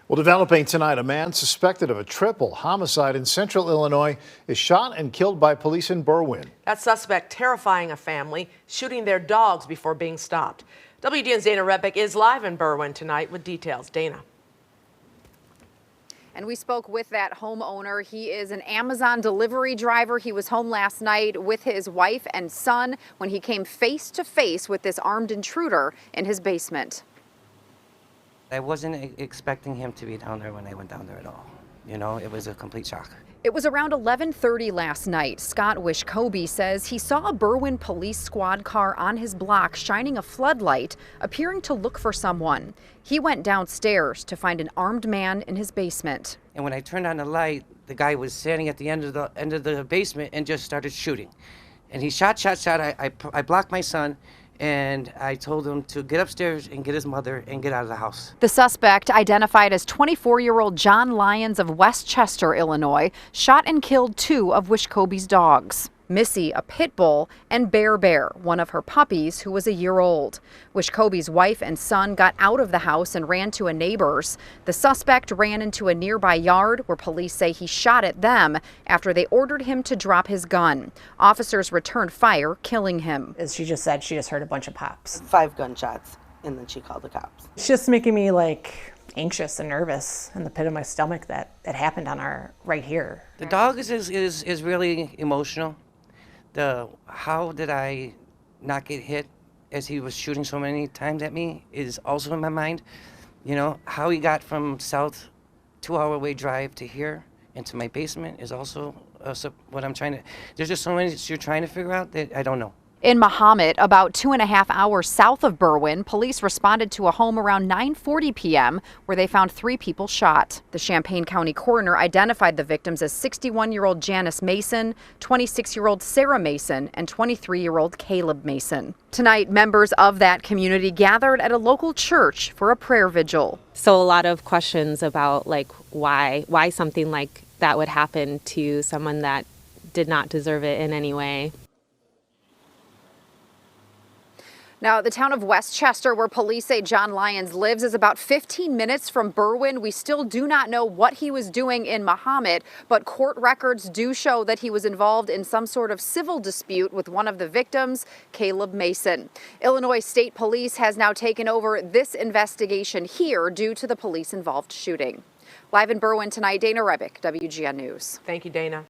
Well, developing tonight, a man suspected of a triple homicide in central Illinois is shot and killed by police in Berwyn. That suspect terrifying a family, shooting their dogs before being stopped. WGN's Dana Rebick is live in Berwyn tonight with details. Dana. And we spoke with that homeowner. He is an Amazon delivery driver. He was home last night with his wife and son when he came face to face with this armed intruder in his basement. I wasn't expecting him to be down there when I went down there at all. You know, it was a complete shock. It was around 11:30 last night. Scott Wishkobe says he saw a Berwyn police squad car on his block shining a floodlight, appearing to look for someone. He went downstairs to find an armed man in his basement. And when I turned on the light, the guy was standing at the end of the basement and just started shooting. And he shot. I blocked my son. And I told him to get upstairs and get his mother and get out of the house. The suspect, identified as 24-year-old John Lyons of Westchester, Illinois, shot and killed two of Wishkobe's dogs. Missy, a pit bull, and Bear, one of her puppies, who was a year old. Wishkobe's wife and son got out of the house and ran to a neighbor's. The suspect ran into a nearby yard where police say he shot at them after they ordered him to drop his gun. Officers returned fire, killing him. As she just said, she just heard a bunch of pops. 5 gunshots, and then she called the cops. It's just making me anxious and nervous in the pit of my stomach that it happened on our right here. The dog is really emotional. How did I not get hit as he was shooting so many times at me is also in my mind. You know, how he got from south 2-hour-away drive to here into my basement is also what I'm trying to, there's just so many that you're trying to figure out that I don't know. In Mahomet, about 2.5 hours south of Berwyn, police responded to a home around 9:40 p.m. where they found 3 people shot. The Champaign County coroner identified the victims as 61-year-old Janice Mason, 26-year-old Sarah Mason, and 23-year-old Caleb Mason. Tonight, members of that community gathered at a local church for a prayer vigil. So a lot of questions about why something like that would happen to someone that did not deserve it in any way. Now, the town of Westchester, where police say John Lyons lives, is about 15 minutes from Berwyn. We still do not know what he was doing in Mahomet, but court records do show that he was involved in some sort of civil dispute with one of the victims, Caleb Mason. Illinois State Police has now taken over this investigation here due to the police-involved shooting. Live in Berwyn tonight, Dana Rebick, WGN News. Thank you, Dana.